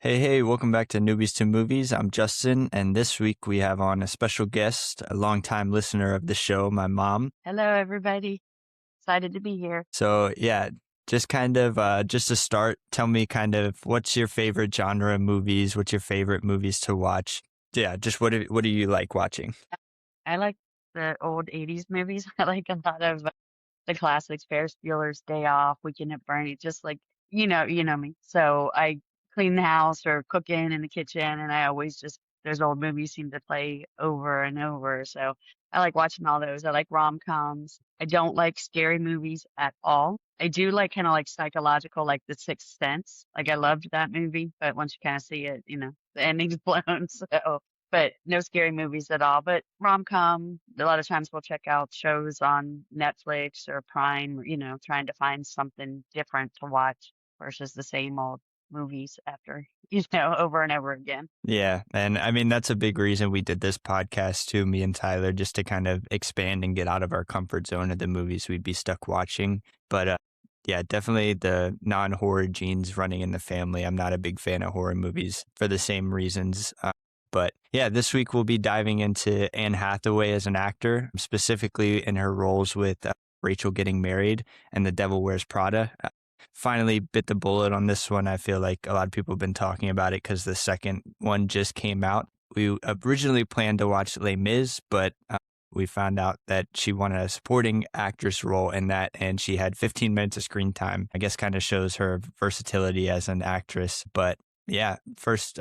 Hey, welcome back to Newbies to Movies. I'm Justin, and this week we have on a special guest, a longtime listener of the show, my mom. Hello, everybody. Excited to be here. So, yeah, just just to start, tell me what's your favorite genre of movies? What's your favorite movies to watch? Yeah, just what do you like watching? I like the old 80s movies. I like a lot of the classics, Ferris Bueller's Day Off, Weekend at Bernie, just like, you know me. So I clean the house or cooking in the kitchen, and I always just, those old movies seem to play over and over. So I like watching all those. I like rom-coms. I don't like scary movies at all. I do like kind of like psychological, like The Sixth Sense. Like I loved that movie, but once you kind of see it, the ending's blown. So but no scary movies at all. But rom-com, a lot of times we'll check out shows on Netflix or Prime, trying to find something different to watch versus the same old movies after, over and over again. Yeah, and I mean that's a big reason we did this podcast too, me and Tyler, just to kind of expand and get out of our comfort zone of the movies we'd be stuck watching. But yeah, definitely the non-horror genes running in the family. I'm not a big fan of horror movies for the same reasons. But yeah, this week we'll be diving into Anne Hathaway as an actor, specifically in her roles with Rachel Getting Married and The Devil Wears Prada. Finally bit the bullet on this one. I feel like a lot of people have been talking about it because the second one just came out. We originally planned to watch Les Mis, but we found out that she won a supporting actress role in that, and she had 15 minutes of screen time. I guess kind of shows her versatility as an actress. But yeah, first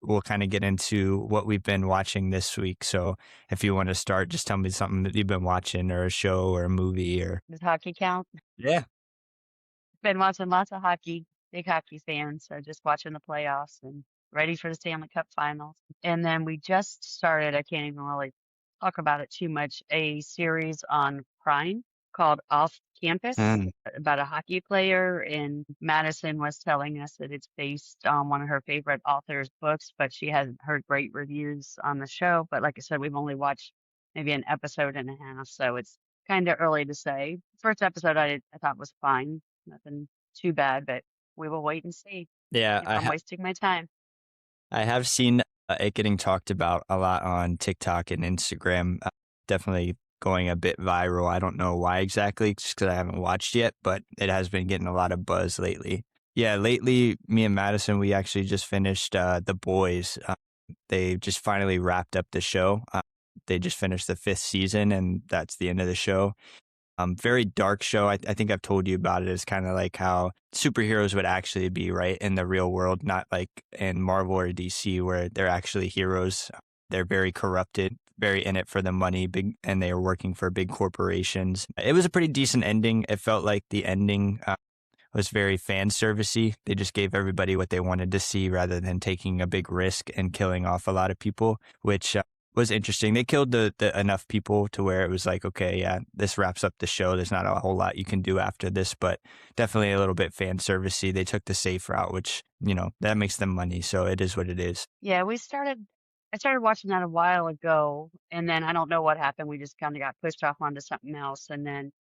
we'll kind of get into what we've been watching this week. So if you want to start, just tell me something that you've been watching or a show or a movie or. Does hockey count? Yeah. Been watching lots of hockey, big hockey fan, so just watching the playoffs and ready for the Stanley Cup finals. And then we just started, I can't even really talk about it too much, a series on Prime called Off Campus Mm. about a hockey player. And Madison was telling us that it's based on one of her favorite author's books, but she hasn't heard great reviews on the show. But like I said, we've only watched maybe an episode and a half, so it's kind of early to say. First episode I thought was fine, nothing too bad, but we will wait and see Yeah, if I'm wasting my time. I have seen it getting talked about a lot on TikTok and Instagram. Definitely going a bit viral. I don't know why exactly, just because I haven't watched yet, but it has been getting a lot of buzz lately. Yeah, lately, me and Madison, we actually just finished The Boys. They just finally wrapped up the show. They just finished the fifth season, and that's the end of the show. Very dark show. I think I've told you about it. It's kind of like how superheroes would actually be, right, in the real world, not like in Marvel or DC where they're actually heroes. They're very corrupted, very in it for the money, big, and they are working for big corporations. It was a pretty decent ending. It felt like the ending was very fan servicey. They just gave everybody what they wanted to see rather than taking a big risk and killing off a lot of people, which was interesting. They killed the enough people to where it was like, okay, yeah, this wraps up the show. There's not a whole lot you can do after this, but definitely a little bit fan servicey. They took the safe route, which, that makes them money. So it is what it is. Yeah, I started watching that a while ago, and then I don't know what happened. We just kind of got pushed off onto something else. And then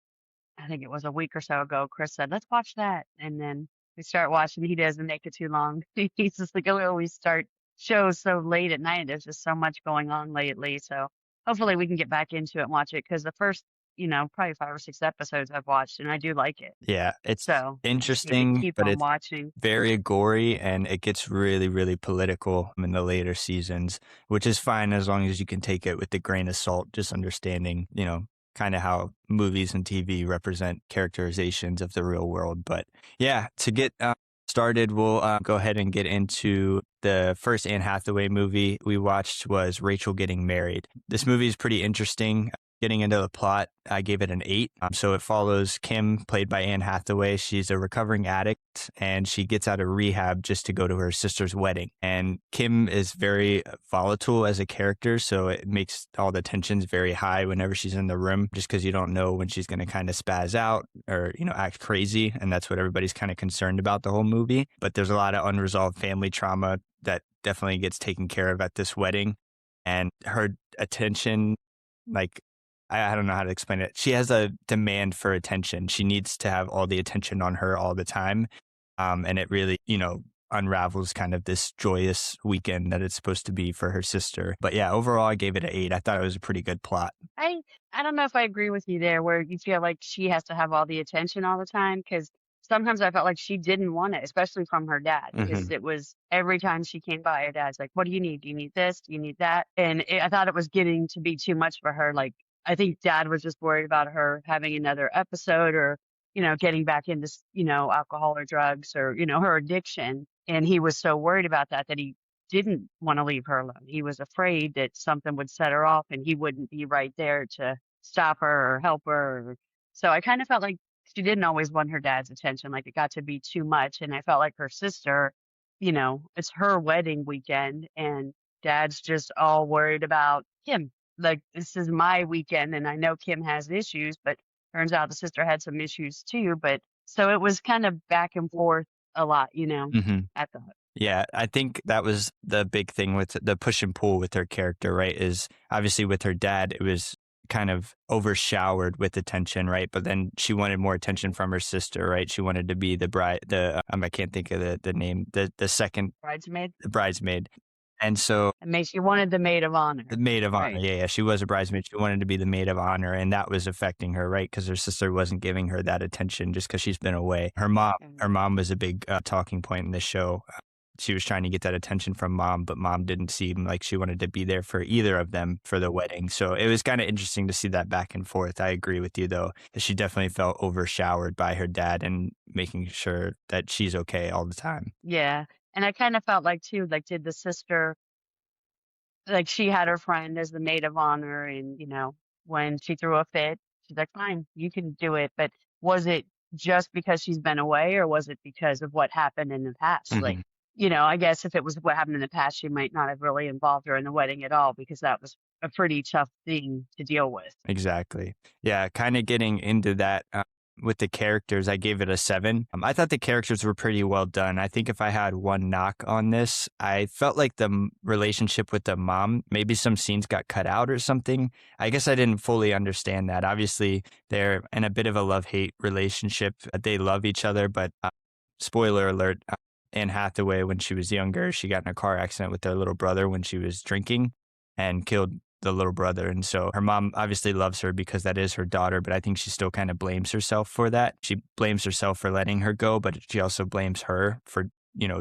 I think it was a week or so ago, Chris said, let's watch that. And then we start watching. He doesn't make it too long. He's just like, oh, we start shows so late at night. There's just so much going on lately. So hopefully we can get back into it and watch it because the first, probably 5 or 6 episodes I've watched and I do like it. Yeah, it's So just need to interesting, keep but on it's watching. very gory and it gets really, really political in the later seasons, which is fine as long as you can take it with a grain of salt, just understanding, kind of how movies and TV represent characterizations of the real world. But yeah, to get started, we'll go ahead and get into the first Anne Hathaway movie we watched was Rachel Getting Married. This movie is pretty interesting. Getting into the plot, I gave it an 8. So it follows Kim, played by Anne Hathaway. She's a recovering addict, and she gets out of rehab just to go to her sister's wedding. And Kim is very volatile as a character, so it makes all the tensions very high whenever she's in the room, just because you don't know when she's going to kind of spaz out or, act crazy. And that's what everybody's kind of concerned about the whole movie. But there's a lot of unresolved family trauma that definitely gets taken care of at this wedding. And her attention, like, I don't know how to explain it. She has a demand for attention. She needs to have all the attention on her all the time. And it really, unravels kind of this joyous weekend that it's supposed to be for her sister. But yeah, overall, I gave it an 8. I thought it was a pretty good plot. I I don't know if I agree with you there where you feel like she has to have all the attention all the time because sometimes I felt like she didn't want it, especially from her dad, because Hmm. it was every time she came by, her dad's like, "What do you need? Do you need this? Do you need that?" And I thought it was getting to be too much for her. Like I think dad was just worried about her having another episode or getting back into alcohol or drugs or her addiction, and he was so worried about that he didn't want to leave her alone. He was afraid that something would set her off and he wouldn't be right there to stop her or help her. So I kind of felt like she didn't always want her dad's attention. Like it got to be too much. And I felt like her sister, it's her wedding weekend and dad's just all worried about Kim. Like this is my weekend and I know Kim has issues, but turns out the sister had some issues too. But so it was kind of back and forth a lot, Hmm. I thought. Yeah, I think that was the big thing with the push and pull with her character, right? Is obviously with her dad, it was kind of overshowered with attention, right? But then she wanted more attention from her sister, right? She wanted to be the bride, I can't think of the name, the second Bridesmaid. bridesmaid. And so And she wanted the maid of the honor. maid of honor, Right. yeah, she was a bridesmaid. She wanted to be the maid of honor, and that was affecting her, right? Because her sister wasn't giving her that attention just because she's been away. Her Mhm. mom was a big talking point in the show. She was trying to get that attention from mom, but mom didn't seem like she wanted to be there for either of them for the wedding. So it was kind of interesting to see that back and forth. I agree with you, though, that she definitely felt overshowered by her dad and making sure that she's okay all the time. Yeah. And I kind of felt like too, like did the sister like she had her friend as the maid of honor and when she threw a fit, she's like, fine, you can do it. But was it just because she's been away or was it because of what happened in the past? Like, Mhm. I guess if it was what happened in the past, she might not have really involved her in the wedding at all because that was a pretty tough thing to deal with. Exactly. Yeah, kind of getting into that with the characters, I gave it a 7. I thought the characters were pretty well done. I think if I had one knock on this, I felt like the relationship with the mom, maybe some scenes got cut out or something. I guess I didn't fully understand that. Obviously, they're in a bit of a love-hate relationship. They love each other, but spoiler alert, Anne Hathaway, when she was younger, she got in a car accident with their little brother when she was drinking and killed the little brother. And so her mom obviously loves her because that is her daughter, but I think she still kind of blames herself for that. She blames herself for letting her go, but she also blames her for,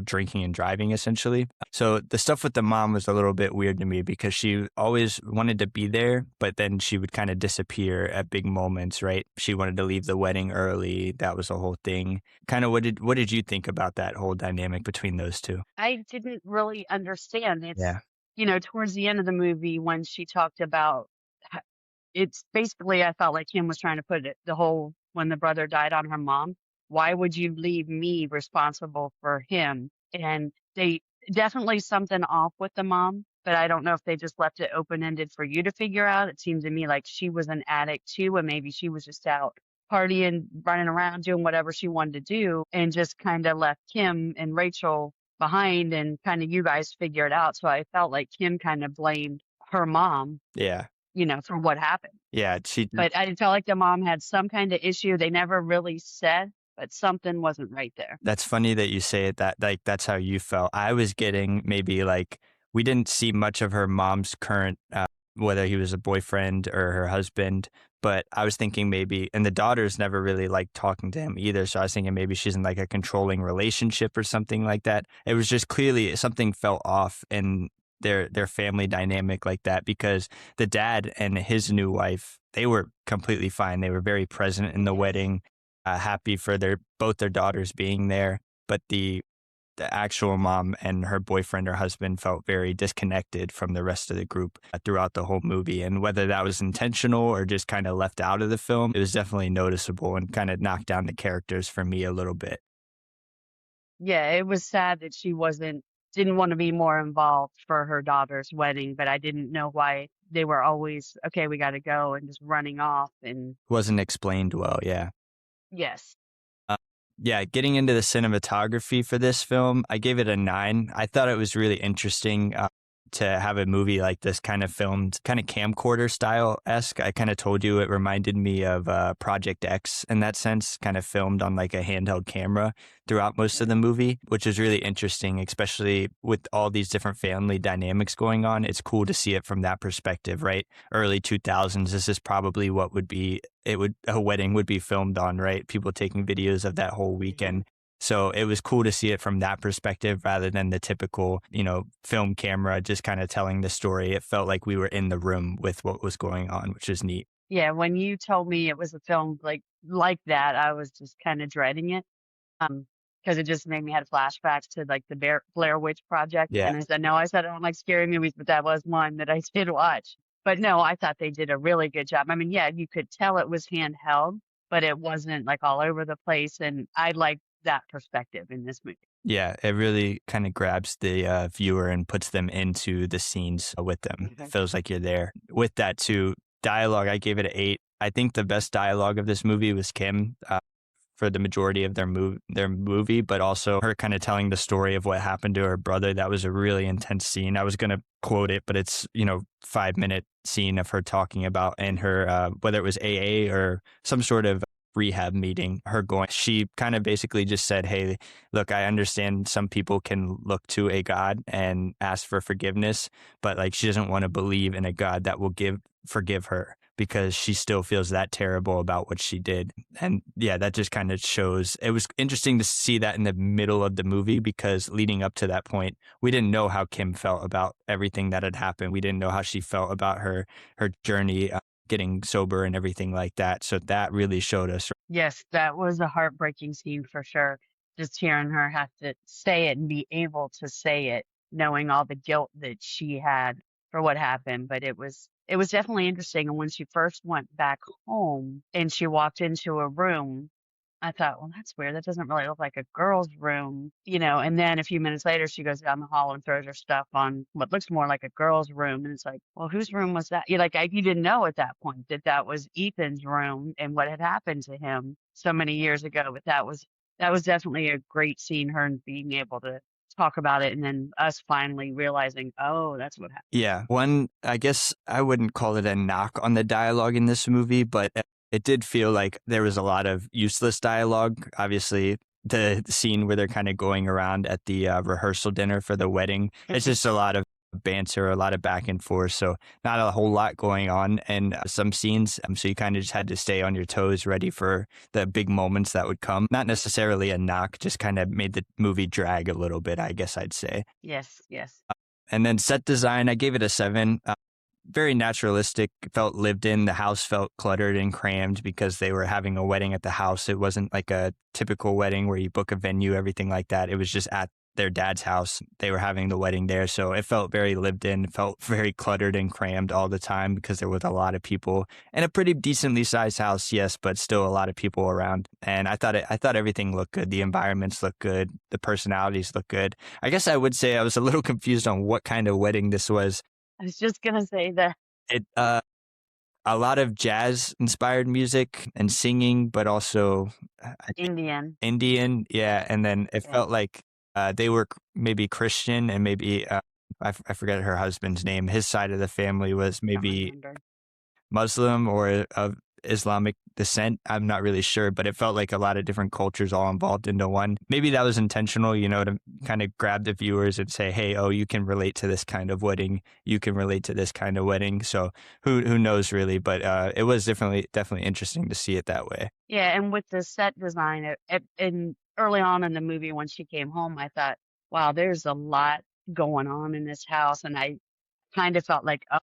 drinking and driving essentially. So the stuff with the mom was a little bit weird to me because she always wanted to be there, but then she would kind of disappear at big moments, right? She wanted to leave the wedding early. That was a whole thing. Kind of what did you think about that whole dynamic between those two? I didn't really understand. It's, Yeah. towards the end of the movie when she talked about it's basically I felt like him was trying to put it the whole when the brother died on her mom. Why would you leave me responsible for him? And they definitely something off with the mom, but I don't know if they just left it open ended for you to figure out. It seemed to me like she was an addict too, and maybe she was just out partying, running around, doing whatever she wanted to do, and just kind of left Kim and Rachel behind and kind of you guys figure it out. So I felt like Kim kind of blamed her mom, Yeah. for what happened. Yeah. She But I felt like the mom had some kind of issue. They never really said, but something wasn't right there. That's funny that you say it that like that's how you felt. I was getting maybe like we didn't see much of her mom's current whether he was a boyfriend or her husband, but I was thinking maybe and the daughters never really liked talking to him either, so I was thinking maybe she's in like a controlling relationship or something like that. It was just clearly something felt off in their family dynamic like that because the dad and his new wife, they were completely fine. They were very present in the Yes. wedding, happy for both their daughters being there, but the actual mom and her boyfriend or husband felt very disconnected from the rest of the group throughout the whole movie. And whether that was intentional or just kind of left out of the film, it was definitely noticeable and kind of knocked down the characters for me a little bit. Yeah, it was sad that she didn't want to be more involved for her daughter's wedding, but I didn't know why they were always, okay, we got to go and just running off. And Wasn't explained well, yeah. yes, Uh, yeah, getting into the cinematography for this film, I gave it a 9. I thought it was really interesting to have a movie like this kind of filmed, kind of camcorder style-esque. I kind of told you it reminded me of Project X in that sense, kind of filmed on like a handheld camera throughout most of the movie, which is really interesting, especially with all these different family dynamics going on. It's cool to see it from that perspective, right? Early 2000s, this is probably what would be, a wedding would be filmed on, right? People taking videos of that whole weekend. So it was cool to see it from that perspective rather than the typical, film camera just kind of telling the story. It felt like we were in the room with what was going on, which is neat. Yeah, when you told me it was a film like that, I was just kind of dreading it. Because it just made me had flashbacks to like the Blair Witch Project. Yeah. And I said, no, I said I don't like scary movies, but that was one that I did watch. But no, I thought they did a really good job. I mean, yeah, you could tell it was handheld, but it wasn't like all over the place. And I like that perspective in this movie. Yeah, it really kind of grabs the viewer and puts them into the scenes with them. It feels like you're there. With that too, dialogue, I gave it an 8. I think the best dialogue of this movie was Kim. For the majority of their movie, but also her kind of telling the story of what happened to her brother. That was a really intense scene. I was going to quote it, but it's, 5-minute scene of her talking about in her, whether it was AA or some sort of rehab meeting, she kind of basically just said, hey, look, I understand some people can look to a God and ask for forgiveness, but like she doesn't want to believe in a God that will forgive her, because she still feels that terrible about what she did. And yeah, that just kind of shows. It was interesting to see that in the middle of the movie, because leading up to that point, we didn't know how Kim felt about everything that had happened. We didn't know how she felt about her journey, getting sober and everything like that. So that really showed us. Yes, that was a heartbreaking scene for sure. Just hearing her have to say it and be able to say it, knowing all the guilt that she had for what happened. But it was definitely interesting. And when she first went back home and she walked into a room, I thought, well, that's weird. That doesn't really look like a girl's room, And then a few minutes later, she goes down the hall and throws her stuff on what looks more like a girl's room. And it's like, well, whose room was that? You didn't know at that point that that was Ethan's room and what had happened to him so many years ago. But that was definitely a great scene, her being able to talk about it, and then us finally realizing, oh, that's what happened. Yeah. One, I guess I wouldn't call it a knock on the dialogue in this movie, but it did feel like there was a lot of useless dialogue. Obviously, the scene where they're kind of going around at the rehearsal dinner for the wedding, it's just a lot of banter, a lot of back and forth. So not a whole lot going on in some scenes. So you kind of just had to stay on your toes, ready for the big moments that would come. Not necessarily a knock, just kind of made the movie drag a little bit, I guess I'd say. Yes. And then set design, I gave it a 7. Very naturalistic, felt lived in. The house felt cluttered and crammed because they were having a wedding at the house. It wasn't like a typical wedding where you book a venue, everything like that. It was just at their dad's house. They were having the wedding there. So it felt very lived in, felt very cluttered and crammed all the time because there was a lot of people and a pretty decently sized house. Yes, but still a lot of people around. And I thought everything looked good. The environments looked good. The personalities looked good. I guess I would say I was a little confused on what kind of wedding this was. I was just going to say that. A lot of jazz inspired music and singing, but also Indian. Yeah. And then it felt like they were maybe Christian, and maybe I forget her husband's name. His side of the family was maybe Muslim or of Islamic descent. I'm not really sure, but it felt like a lot of different cultures all involved into one. Maybe that was intentional, to kind of grab the viewers and say, hey, oh, you can relate to this kind of wedding. You can relate to this kind of wedding. So who knows really, but it was definitely interesting to see it that way. Yeah. And with the set design, and early on in the movie, when she came home, I thought, wow, there's a lot going on in this house. And I kind of felt like, oh,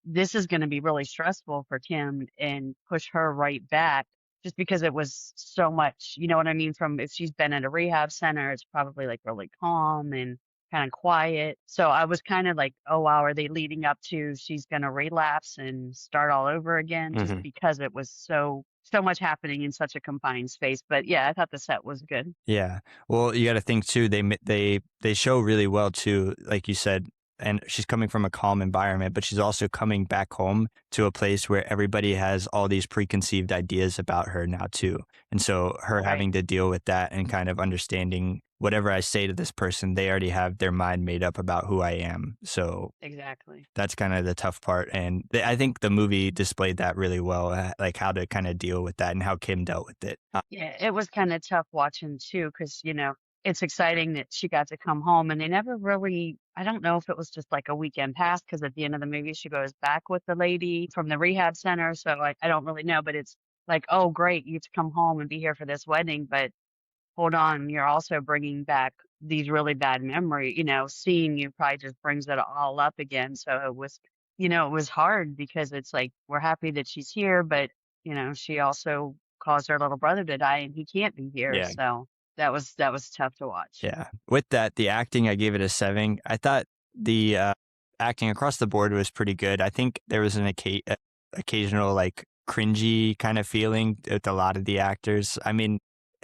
this is going to be really stressful for Kim and push her right back, just because it was so much, you know what I mean? From if she's been at a rehab center, it's probably like really calm and kind of quiet. So I was kind of like, oh, wow, are they leading up to she's going to relapse and start all over again? Just because it was so much happening in such a confined space. But yeah, I thought the set was good. Yeah. Well, you got to think too, they show really well too, like you said, and she's coming from a calm environment, but she's also coming back home to a place where everybody has all these preconceived ideas about her now too. And so her having to deal with that and kind of understanding whatever I say to this person, they already have their mind made up about who I am. So Exactly. that's kind of the tough part. And I think the movie displayed that really well, like how to kind of deal with that and how Kim dealt with it. Yeah, it was kind of tough watching too, because it's exciting that she got to come home, and they never really. I don't know if it was just like a weekend pass, because at the end of the movie she goes back with the lady from the rehab center. So I don't really know, but it's like, oh great, you get to come home and be here for this wedding, but hold on, you're also bringing back these really bad memories. Seeing you probably just brings it all up again. So it was hard, because it's like, we're happy that she's here, but, she also caused her little brother to die and he can't be here. Yeah. So that was tough to watch. Yeah. With that, the acting, I gave it a 7. I thought the acting across the board was pretty good. I think there was an occasional like cringy kind of feeling with a lot of the actors. I mean,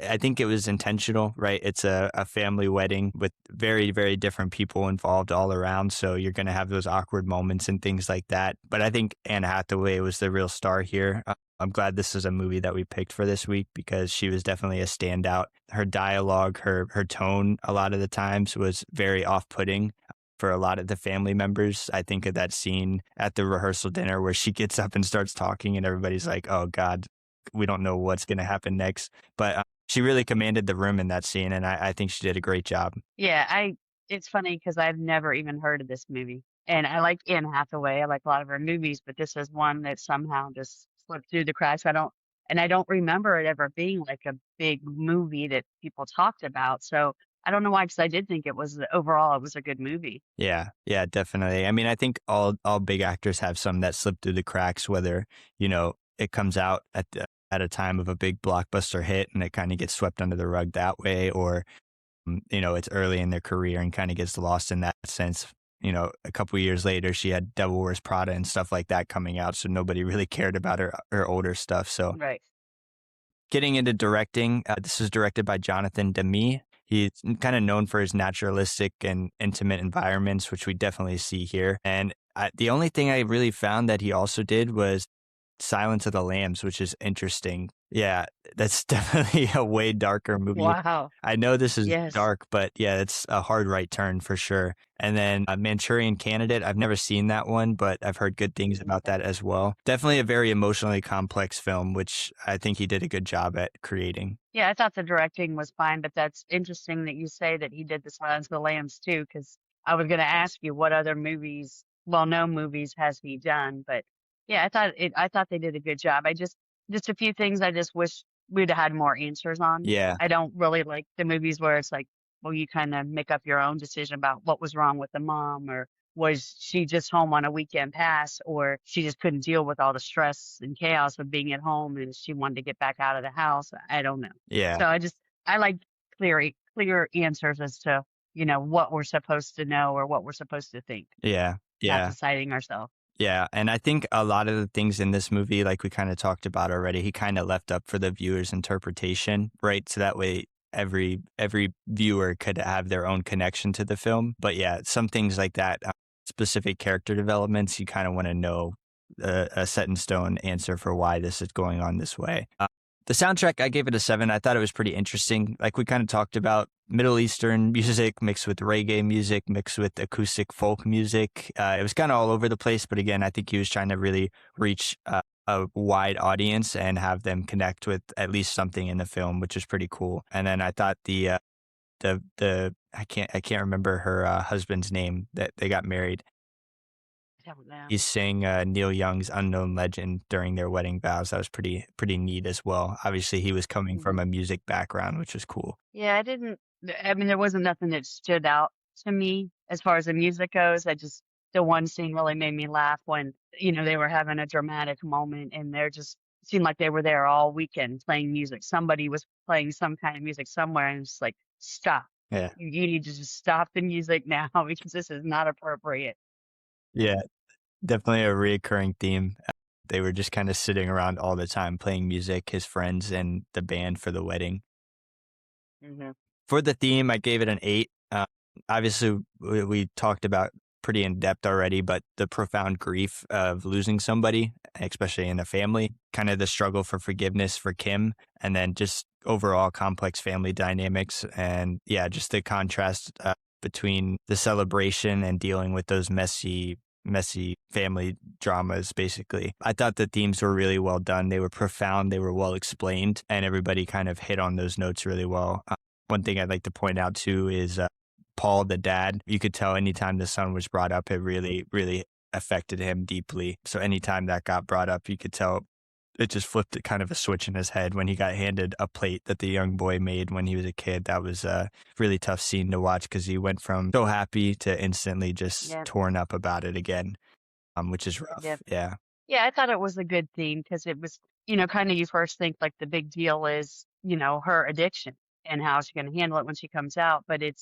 I think it was intentional, right? It's a family wedding with very, very different people involved all around. So you're going to have those awkward moments and things like that. But I think Anne Hathaway was the real star here. I'm glad this is a movie that we picked for this week because she was definitely a standout. Her dialogue, her tone, a lot of the times was very off-putting for a lot of the family members. I think of that scene at the rehearsal dinner where she gets up and starts talking and everybody's like, oh God, we don't know what's going to happen next. But she really commanded the room in that scene, and I think she did a great job. Yeah, it's funny because I've never even heard of this movie. And I like Anne Hathaway. I like a lot of her movies, but this is one that somehow just slipped through the cracks. I don't remember it ever being like a big movie that people talked about. So I don't know why, because I did think overall it was a good movie. Yeah, yeah, definitely. I mean, I think all big actors have some that slip through the cracks, whether, it comes out at a time of a big blockbuster hit and it kind of gets swept under the rug that way, or it's early in their career and kind of gets lost in that sense. A couple of years later, she had Devil Wears Prada and stuff like that coming out, so nobody really cared about her older stuff. So Right. getting into directing, this is directed by Jonathan Demme. He's kind of known for his naturalistic and intimate environments, which we definitely see here. And the only thing I really found that he also did was Silence of the Lambs, which is interesting. Yeah, that's definitely a way darker movie. Wow. I know this is Yes. dark, but yeah, it's a hard right turn for sure. And then Manchurian Candidate, I've never seen that one, but I've heard good things about that as well. Definitely a very emotionally complex film, which I think he did a good job at creating. Yeah, I thought the directing was fine, but that's interesting that you say that he did the Silence of the Lambs too, because I was going to ask you what other movies, well-known movies, has he done. But yeah, I thought they did a good job. Just a few things I just wish we'd have had more answers on. Yeah, I don't really like the movies where it's like, well, you kind of make up your own decision about what was wrong with the mom, or was she just home on a weekend pass, or she just couldn't deal with all the stress and chaos of being at home and she wanted to get back out of the house. I don't know. yeah, So I like clear answers as to, what we're supposed to know or what we're supposed to think, yeah, not yeah. deciding ourselves. Yeah, and I think a lot of the things in this movie, like we kind of talked about already, he kind of left up for the viewer's interpretation, right? So that way every viewer could have their own connection to the film. But yeah, some things like that, specific character developments, you kind of want to know a set in stone answer for why this is going on this way. The soundtrack, I gave it a 7. I thought it was pretty interesting. Like we kind of talked about, Middle Eastern music mixed with reggae music, mixed with acoustic folk music. It was kind of all over the place, but again, I think he was trying to really reach a wide audience and have them connect with at least something in the film, which is pretty cool. And then I thought the I can't remember her husband's name that they got married. I don't know. He sang Neil Young's Unknown Legend during their wedding vows. That was pretty neat as well. Obviously, he was coming from a music background, which was cool. Yeah, I mean, there wasn't nothing that stood out to me as far as the music goes. The one scene really made me laugh when, they were having a dramatic moment and they're just seemed like they were there all weekend playing music. Somebody was playing some kind of music somewhere and it's like, stop. Yeah. You need to just stop the music now because this is not appropriate. Yeah, definitely a reoccurring theme. They were just kind of sitting around all the time playing music, his friends and the band for the wedding. Hmm. For the theme, I gave it an 8. Obviously, we talked about pretty in depth already, but the profound grief of losing somebody, especially in a family, kind of the struggle for forgiveness for Kim, and then just overall complex family dynamics. And yeah, just the contrast between the celebration and dealing with those messy family dramas, basically. I thought the themes were really well done. They were profound, they were well explained, and everybody kind of hit on those notes really well. One thing I'd like to point out too is Paul, the dad. You could tell anytime the son was brought up, it really, really affected him deeply. So anytime that got brought up, you could tell it just flipped it kind of a switch in his head when he got handed a plate that the young boy made when he was a kid. That was a really tough scene to watch because he went from so happy to instantly just Yep. torn up about it again, which is Yep. rough. Yeah. Yeah, I thought it was a good theme because it was, kind of you first think like the big deal is, her addiction and how she's going to handle it when she comes out. But it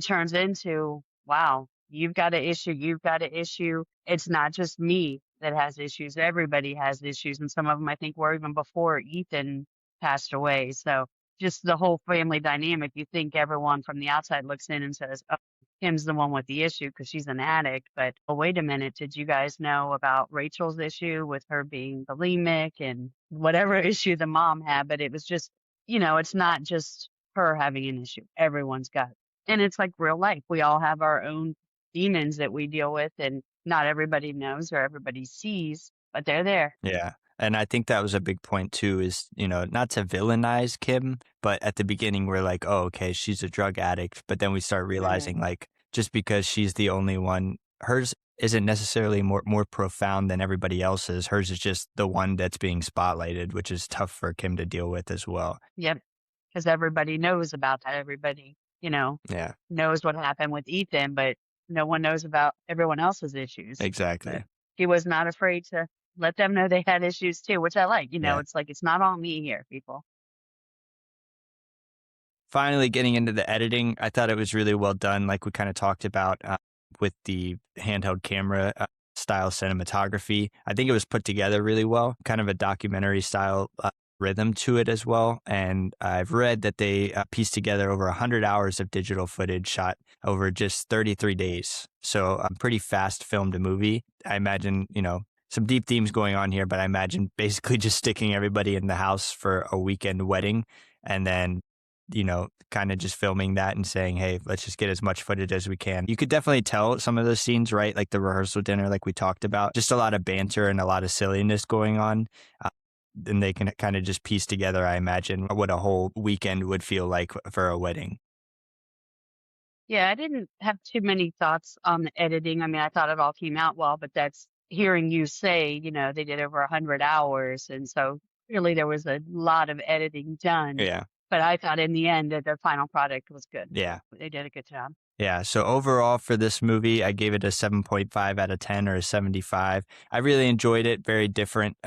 turns into, wow, you've got an issue. You've got an issue. It's not just me that has issues. Everybody has issues. And some of them I think were even before Ethan passed away. So just the whole family dynamic, you think everyone from the outside looks in and says, oh, Kim's the one with the issue because she's an addict. But oh, wait a minute, did you guys know about Rachel's issue with her being bulimic and whatever issue the mom had? But it was just, it's not just her having an issue. Everyone's got it. And it's like real life. We all have our own demons that we deal with, and not everybody knows or everybody sees, but they're there. Yeah. And I think that was a big point too, is, not to villainize Kim, but at the beginning we're like, oh, okay, she's a drug addict. But then we start Hmm. realizing like, just because she's the only one, hers isn't necessarily more profound than everybody else's. Hers is just the one that's being spotlighted, which is tough for Kim to deal with as well. Yep. Because everybody knows about that. Everybody, Yeah, knows what happened with Ethan, but no one knows about everyone else's issues. But exactly. he was not afraid to let them know they had issues too, which I like. Yeah. It's like it's not all me here, people. Finally getting into the editing, I thought it was really well done, like we kind of talked about with the handheld camera style cinematography. I think it was put together really well, kind of a documentary style rhythm to it as well. And I've read that they pieced together over 100 hours of digital footage shot over just 33 days. So a pretty fast filmed movie. I imagine, some deep themes going on here, but I imagine basically just sticking everybody in the house for a weekend wedding and then kind of just filming that and saying, hey, let's just get as much footage as we can. You could definitely tell some of those scenes, right? Like the rehearsal dinner, like we talked about, just a lot of banter and a lot of silliness going on. And they can kind of just piece together, I imagine, what a whole weekend would feel like for a wedding. Yeah, I didn't have too many thoughts on the editing. I mean, I thought it all came out well, but that's hearing you say, they did over 100 hours. And so really there was a lot of editing done. Yeah. But I thought in the end that the final product was good. Yeah. They did a good job. Yeah. So overall for this movie, I gave it a 7.5 out of 10 or a 75. I really enjoyed it. Very different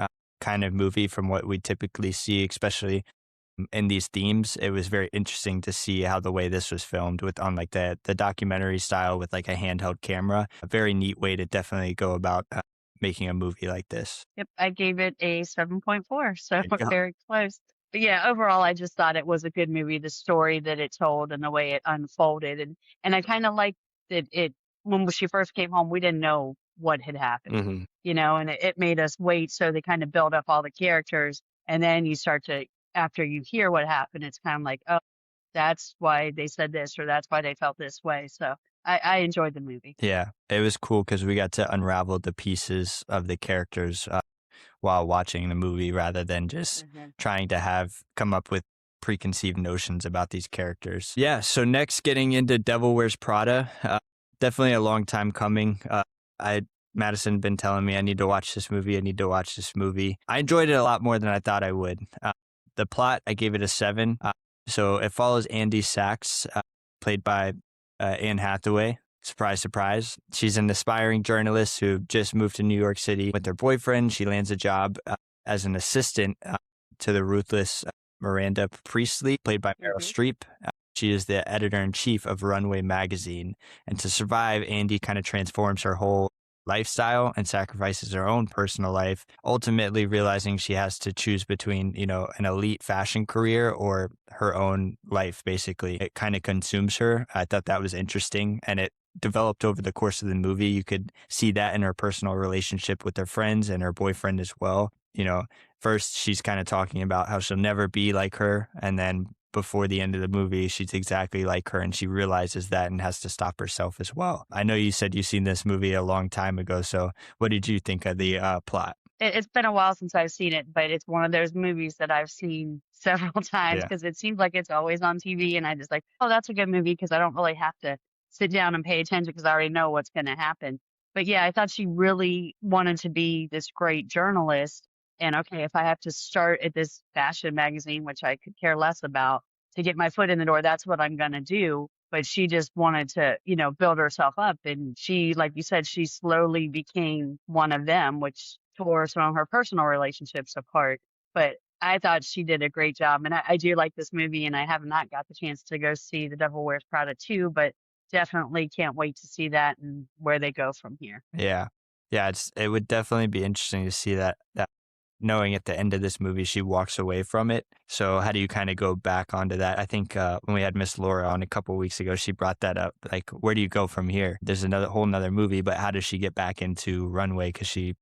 kind of movie from what we typically see, especially in these themes. It was very interesting to see how the way this was filmed with on like the documentary style with like a handheld camera. A very neat way to definitely go about making a movie like this. Yep, I gave it a 7.4, so There you go. very close. But yeah, overall, I just thought it was a good movie. The story that it told and the way it unfolded, and I kind of liked that it when she first came home, we didn't know what had happened, Hmm. and it made us wait. So they kind of build up all the characters, and then you start to after you hear what happened, it's kind of like, oh, that's why they said this, or that's why they felt this way. So I enjoyed the movie. Yeah, it was cool because we got to unravel the pieces of the characters while watching the movie rather than just Mhm. trying to come up with preconceived notions about these characters. Yeah, so next getting into Devil Wears Prada, definitely a long time coming. Madison been telling me I need to watch this movie. I need to watch this movie. I enjoyed it a lot more than I thought I would. The plot, I gave it a 7. So it follows Andy Sachs, played by Anne Hathaway. Surprise, surprise. She's an aspiring journalist who just moved to New York City with her boyfriend. She lands a job as an assistant to the ruthless Miranda Priestley, played by Meryl Mhm. Streep. She is the editor-in-chief of Runway magazine. And to survive, Andy kind of transforms her whole lifestyle and sacrifices her own personal life, ultimately realizing she has to choose between, an elite fashion career or her own life, basically. It kind of consumes her. I thought that was interesting. And it developed over the course of the movie. You could see that in her personal relationship with her friends and her boyfriend as well. First she's kind of talking about how she'll never be like her, and then before the end of the movie, she's exactly like her, and she realizes that and has to stop herself as well. I know you said you've seen this movie a long time ago, so what did you think of the plot? It's been a while since I've seen it, but it's one of those movies that I've seen several times Yeah. because it seems like it's always on TV, and I just like, oh, that's a good movie because I don't really have to sit down and pay attention because I already know what's going to happen. But yeah, I thought she really wanted to be this great journalist. And okay, if I have to start at this fashion magazine, which I could care less about, to get my foot in the door, that's what I'm going to do. But she just wanted to, build herself up. And she, like you said, she slowly became one of them, which tore some of her personal relationships apart. But I thought she did a great job. And I do like this movie, and I have not got the chance to go see The Devil Wears Prada 2, but definitely can't wait to see that and where they go from here. Yeah. Yeah, it would definitely be interesting to see that knowing at the end of this movie she walks away from it. So how do you kind of go back onto that? I think when we had Miss Laura on a couple of weeks ago, she brought that up. Like, where do you go from here? There's another whole nother movie, but how does she get back into Runway? Because she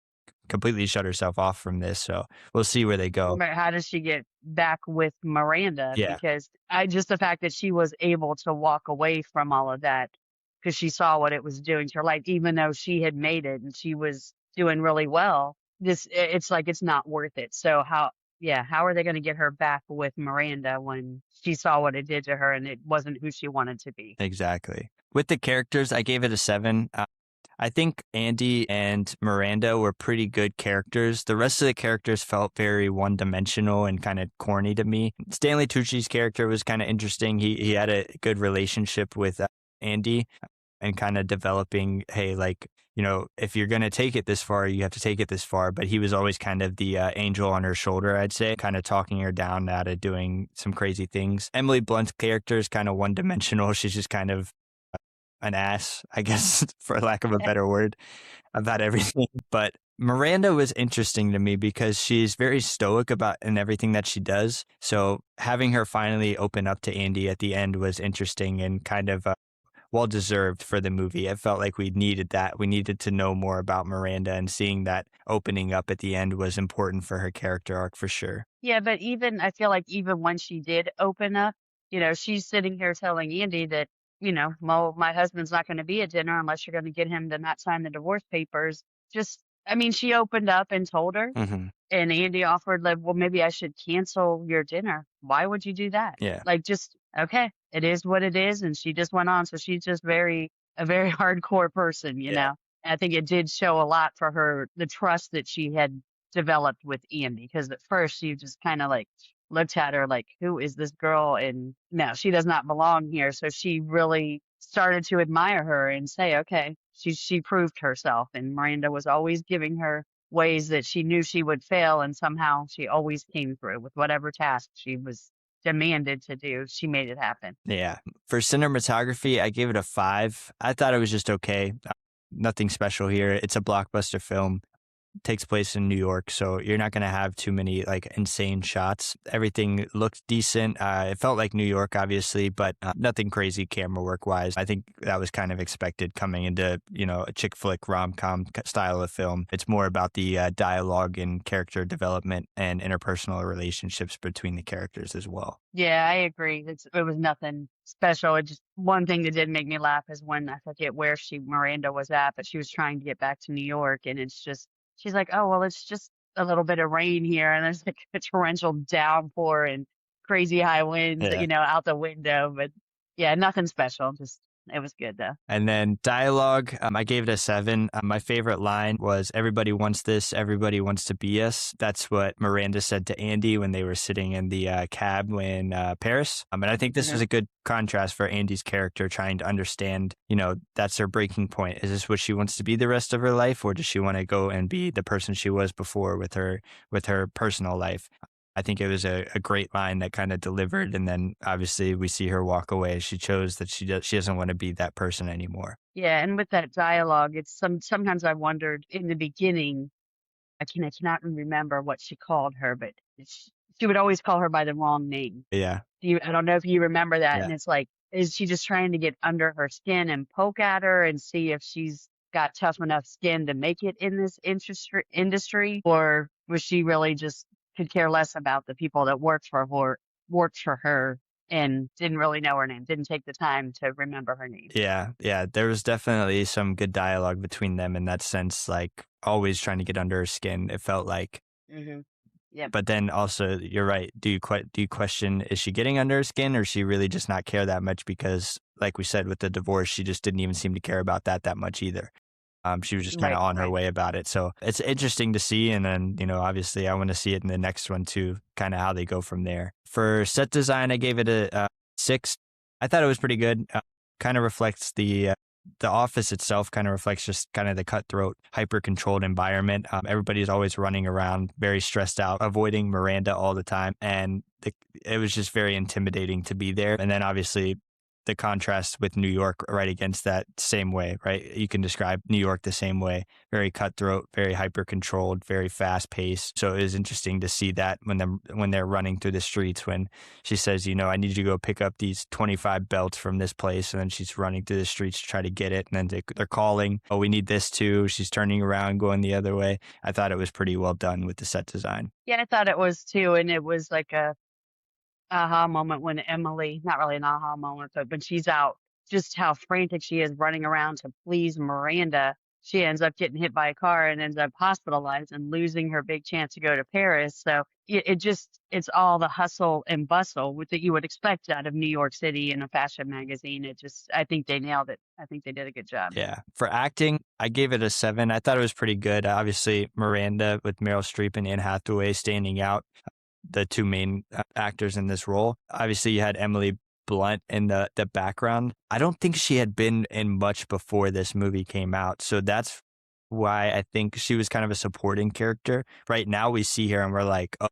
completely shut herself off from this. So we'll see where they go. But how does she get back with Miranda? Yeah, Because just the fact that she was able to walk away from all of that because she saw what it was doing to her life, even though she had made it and she was doing really well. It's like it's not worth it. So how are they going to get her back with Miranda when she saw what it did to her and it wasn't who she wanted to be? exactly. With the characters, I gave it a 7. I think Andy and Miranda were pretty good characters. The rest of the characters felt very one-dimensional and kind of corny to me. Stanley Tucci's character was kind of interesting. He had a good relationship with Andy and kind of developing, hey, like, if you're going to take it this far, you have to take it this far. But he was always kind of the angel on her shoulder, I'd say, kind of talking her down out of doing some crazy things. Emily Blunt's character is kind of one-dimensional. She's just kind of an ass, I guess, for lack of a better word, about everything. But Miranda was interesting to me because she's very stoic about in everything that she does. So having her finally open up to Andy at the end was interesting and kind of well deserved for the movie. It felt like we needed that. We needed to know more about Miranda, and seeing that opening up at the end was important for her character arc for sure. Yeah, but I feel like even when she did open up, she's sitting here telling Andy that, well, my husband's not going to be at dinner unless you're going to get him to not sign the divorce papers. I mean, she opened up and told her, Mm-hmm. and Andy offered, like, well, maybe I should cancel your dinner. Why would you do that? Yeah. Like, just, okay, it is what it is. And she just went on. So she's just a very hardcore person, Yeah. And I think it did show a lot for her, the trust that she had developed with Andy. Because at first she just kind of like looked at her like, who is this girl? And no, she does not belong here. So she really started to admire her and say, okay, she proved herself. And Miranda was always giving her ways that she knew she would fail, and somehow she always came through with whatever task she was demanded to do. She made it happen. Yeah. For cinematography, I gave it a 5. I thought it was just okay. Nothing special here. It's a blockbuster film. Takes place in New York, so you're not going to have too many like insane shots. Everything looked decent. It felt like New York, obviously, but nothing crazy camera work wise. I think that was kind of expected coming into a chick flick rom-com style of film. It's more about the dialogue and character development and interpersonal relationships between the characters as well. Yeah, I agree. It was nothing special. It just one thing that did make me laugh is when I forget where Miranda was at, but she was trying to get back to New York, and she's like, oh, well, it's just a little bit of rain here. And there's like a torrential downpour and crazy high winds, Yeah. out the window. But yeah, nothing special. It was good though. And then dialogue, I gave it a 7. My favorite line was, everybody wants this, everybody wants to be us. That's what Miranda said to Andy when they were sitting in the cab in Paris. And I think this was a good contrast for Andy's character, trying to understand, that's her breaking point. Is this what she wants to be the rest of her life? Or does she want to go and be the person she was before with her personal life? I think it was a great line that kind of delivered. And then obviously we see her walk away. She chose that she doesn't want to be that person anymore. Yeah. And with that dialogue, sometimes I wondered in the beginning, I cannot remember what she called her, but she would always call her by the wrong name. Yeah. I don't know if you remember that. Yeah. And it's like, is she just trying to get under her skin and poke at her and see if she's got tough enough skin to make it in this industry, or was she really just could care less about the people that worked for her and didn't really know her name, didn't take the time to remember her name. Yeah, yeah. There was definitely some good dialogue between them in that sense, like always trying to get under her skin. It felt like, Hmm. Yep. but then also you're right. Do you question, is she getting under her skin, or she really just not care that much? Because like we said with the divorce, she just didn't even seem to care about that much either. She was just kind of Right. on her Right. way about it. So it's interesting to see. And then, obviously I want to see it in the next one too, kind of how they go from there. For set design, I gave it a 6. I thought it was pretty good. Kind of reflects the office itself, kind of reflects just kind of the cutthroat, hyper controlled environment. Everybody's always running around, very stressed out, avoiding Miranda all the time. And it was just very intimidating to be there. And then obviously the contrast with New York right against that same way, right? You can describe New York the same way, very cutthroat, very hyper controlled, very fast paced. So it was interesting to see that when they're running through the streets, when she says, I need you to go pick up these 25 belts from this place. And then she's running through the streets to try to get it. And then they're calling, oh, we need this too. She's turning around, going the other way. I thought it was pretty well done with the set design. Yeah, I thought it was too, and it was like a aha moment when Emily, not really an aha moment, but when she's out, just how frantic she is running around to please Miranda. She ends up getting hit by a car and ends up hospitalized and losing her big chance to go to Paris. So it's all the hustle and bustle that you would expect out of New York City in a fashion magazine. I think they nailed it. I think they did a good job. Yeah. For acting, I gave it a 7. I thought it was pretty good. Obviously, Miranda with Meryl Streep and Anne Hathaway standing out, the two main actors in this role. Obviously, you had Emily Blunt in the background. I don't think she had been in much before this movie came out. So that's why I think she was kind of a supporting character. Right now, we see her and we're like, oh,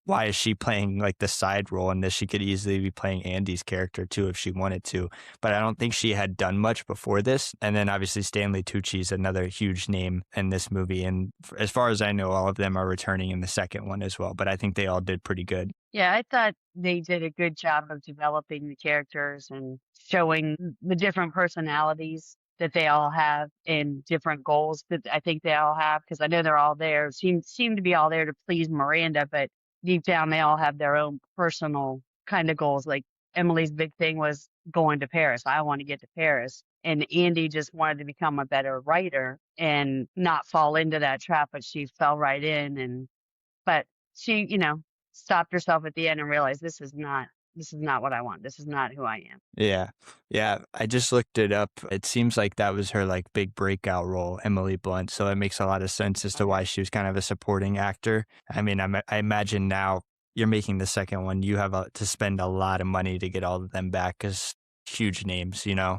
why is she playing like the side role in this? She could easily be playing Andy's character too if she wanted to. But I don't think she had done much before this. And then obviously Stanley Tucci is another huge name in this movie. And as far as I know, all of them are returning in the second one as well. But I think they all did pretty good. Yeah, I thought they did a good job of developing the characters and showing the different personalities that they all have and different goals that I think they all have, because I know they're all there, seem to be all there to please Miranda, but deep down they all have their own personal kind of goals. Like Emily's big thing was going to Paris. I want to get to Paris. And Andy just wanted to become a better writer and not fall into that trap, but she fell right in. But she, stopped herself at the end and realized this is not what I want. This is not who I am. Yeah. Yeah. I just looked it up. It seems like that was her like big breakout role, Emily Blunt. So it makes a lot of sense as to why she was kind of a supporting actor. I mean, I imagine now you're making the second one, you have to spend a lot of money to get all of them back because huge names. Hmm.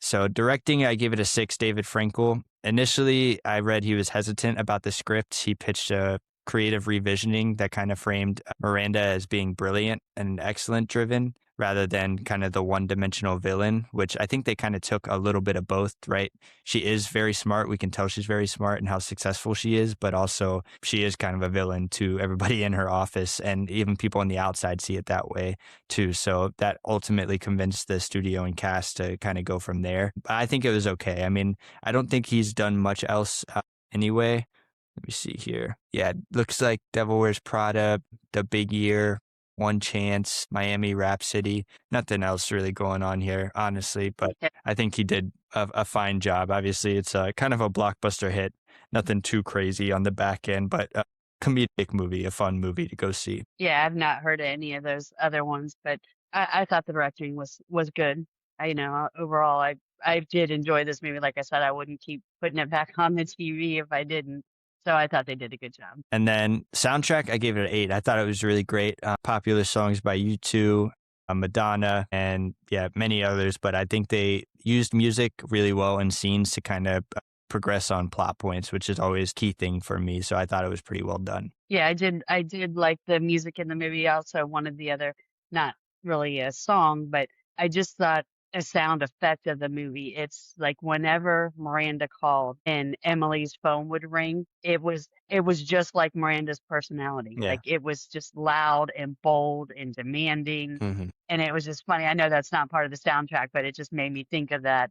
So directing, I give it a 6, David Frankel. Initially, I read he was hesitant about the script. He pitched a creative revisioning that kind of framed Miranda as being brilliant and excellent driven rather than kind of the one-dimensional villain, which I think they kind of took a little bit of both, right? She is very smart. We can tell she's very smart and how successful she is, but also she is kind of a villain to everybody in her office, and even people on the outside see it that way too. So that ultimately convinced the studio and cast to kind of go from there. But I think it was okay. I mean, I don't think he's done much else anyway. Let me see here. Yeah, looks like Devil Wears Prada, The Big Year, One Chance, Miami Rhapsody. Nothing else really going on here, honestly, but I think he did a fine job. Obviously, it's kind of a blockbuster hit. Nothing too crazy on the back end, but a comedic movie, a fun movie to go see. Yeah, I've not heard of any of those other ones, but I thought the directing was good. Overall, I did enjoy this movie. Like I said, I wouldn't keep putting it back on the TV if I didn't. So I thought they did a good job. And then soundtrack, I gave it an 8. I thought it was really great. Popular songs by U2, Madonna, and yeah, many others. But I think they used music really well in scenes to kind of progress on plot points, which is always a key thing for me. So I thought it was pretty well done. Yeah, I did like the music in the movie. Also, one of the other, not really a song, but I just thought a sound effect of the movie. It's like whenever Miranda called and Emily's phone would ring, it was just like Miranda's personality. Yeah. Like it was just loud and bold and demanding. Hmm. And it was just funny. I know that's not part of the soundtrack, but it just made me think of that.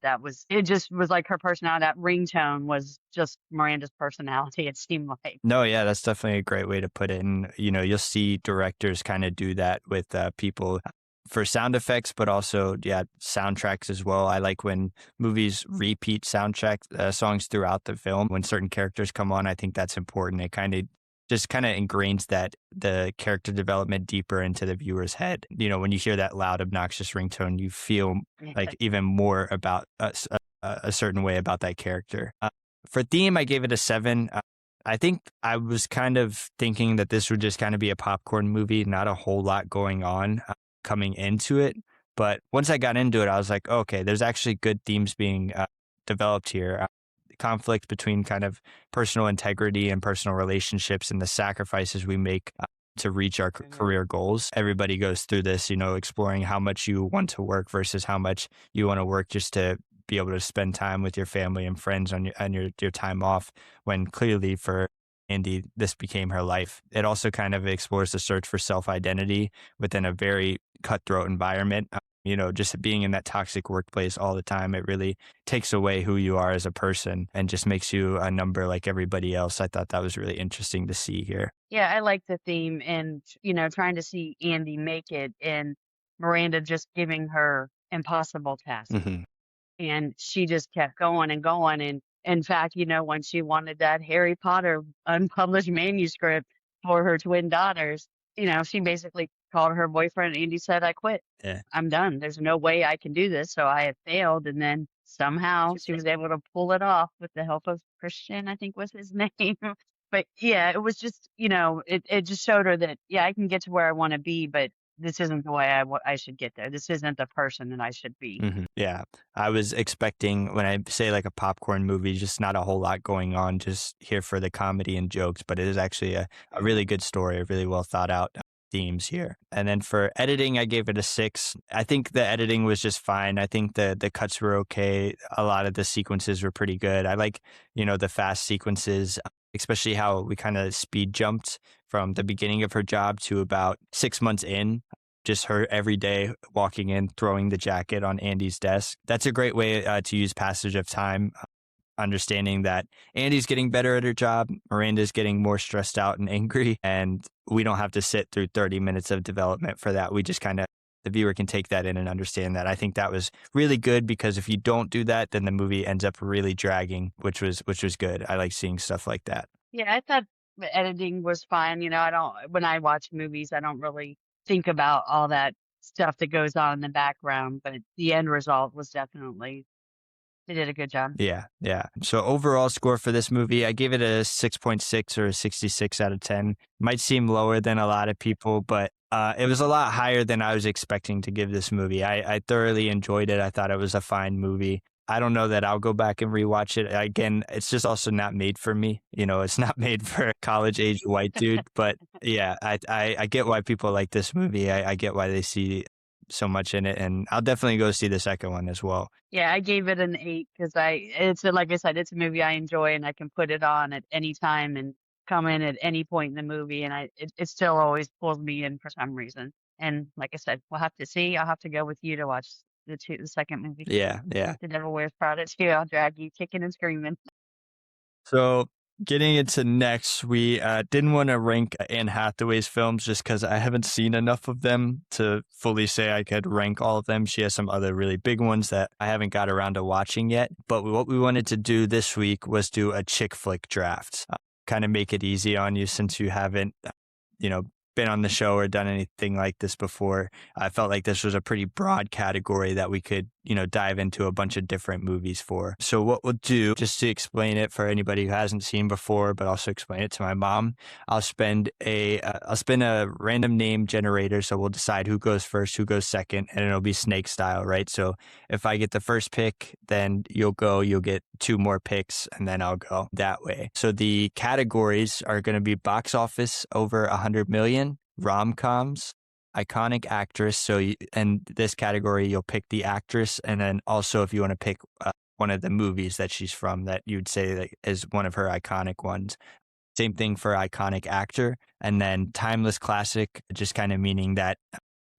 It just was like her personality. That ringtone was just Miranda's personality, it seemed like. No, yeah, that's definitely a great way to put it. And, you'll see directors kind of do that with people for sound effects, but also, yeah, soundtracks as well. I like when movies repeat soundtrack songs throughout the film. When certain characters come on, I think that's important. It kind of ingrains that the character development deeper into the viewer's head. When you hear that loud, obnoxious ringtone, you feel like even more about a certain way about that character. For theme, I gave it a 7. I think I was kind of thinking that this would just kind of be a popcorn movie, not a whole lot going on coming into it. But once I got into it, I was like, okay, there's actually good themes being developed here. Conflict between kind of personal integrity and personal relationships and the sacrifices we make to reach our career goals. Everybody goes through this, exploring how much you want to work versus how much you want to work just to be able to spend time with your family and friends on your time off, when clearly for Andy, this became her life. It also kind of explores the search for self-identity within a very cutthroat environment. Just being in that toxic workplace all the time, it really takes away who you are as a person and just makes you a number like everybody else. I thought that was really interesting to see here. Yeah, I like the theme and, trying to see Andy make it and Miranda just giving her impossible tasks. Hmm. And she just kept going and going. And in fact, when she wanted that Harry Potter unpublished manuscript for her twin daughters, she basically called her boyfriend. Andy said, I quit. Yeah. I'm done. There's no way I can do this. So I have failed. And then somehow she was able to pull it off with the help of Christian, I think was his name. But yeah, it was just, it just showed her that, yeah, I can get to where I want to be, but this isn't the way I should get there. This isn't the person that I should be. Hmm. Yeah. I was expecting, when I say like a popcorn movie, just not a whole lot going on, just here for the comedy and jokes, but it is actually a really good story, a really well thought out themes here. And then for editing, I gave it a 6. I think the editing was just fine. I think the cuts were okay. A lot of the sequences were pretty good. I like, the fast sequences, especially how we kind of speed jumped from the beginning of her job to about 6 months in. Just her every day walking in, throwing the jacket on Andy's desk. That's a great way to use passage of time, understanding that Andy's getting better at her job, Miranda's getting more stressed out and angry, and we don't have to sit through 30 minutes of development for that. We just kind of, the viewer can take that in and understand that. I think that was really good, because if you don't do that, then the movie ends up really dragging, which was good. I like seeing stuff like that. Yeah, I thought the editing was fine. When I watch movies, I don't really think about all that stuff that goes on in the background, but the end result was definitely, they did a good job. Yeah, yeah. So overall score for this movie, I gave it a 6.6 or a 66 out of 10. Might seem lower than a lot of people, but it was a lot higher than I was expecting to give this movie. I thoroughly enjoyed it. I thought it was a fine movie. I don't know that I'll go back and rewatch it. Again, it's just also not made for me. It's not made for a college-age white dude. But yeah, I get why people like this movie. I get why they see so much in it, and I'll definitely go see the second one as well. Yeah, I gave it an 8 because like I said, it's a movie I enjoy and I can put it on at any time and come in at any point in the movie, and it still always pulls me in for some reason. And like I said, we'll have to see. I'll have to go with you to watch the second movie. Yeah, yeah. The Devil Wears Prada too. I'll drag you kicking and screaming. So getting into next, we didn't want to rank Anne Hathaway's films just because I haven't seen enough of them to fully say I could rank all of them. She has some other really big ones that I haven't got around to watching yet. But what we wanted to do this week was do a chick flick draft. Kind of make it easy on you since you haven't, been on the show or done anything like this before. I felt like this was a pretty broad category that we could, dive into a bunch of different movies for. So what we'll do, just to explain it for anybody who hasn't seen before, but also explain it to my mom, I'll spin a random name generator. So we'll decide who goes first, who goes second, and it'll be snake style, right? So if I get the first pick, then you'll get 2 more picks, and then I'll go that way. So the categories are going to be box office over 100 million, rom-coms, iconic actress. So, in this category, you'll pick the actress, and then also if you want to pick one of the movies that she's from that you'd say like, is one of her iconic ones. Same thing for iconic actor, and then timeless classic, just kind of meaning that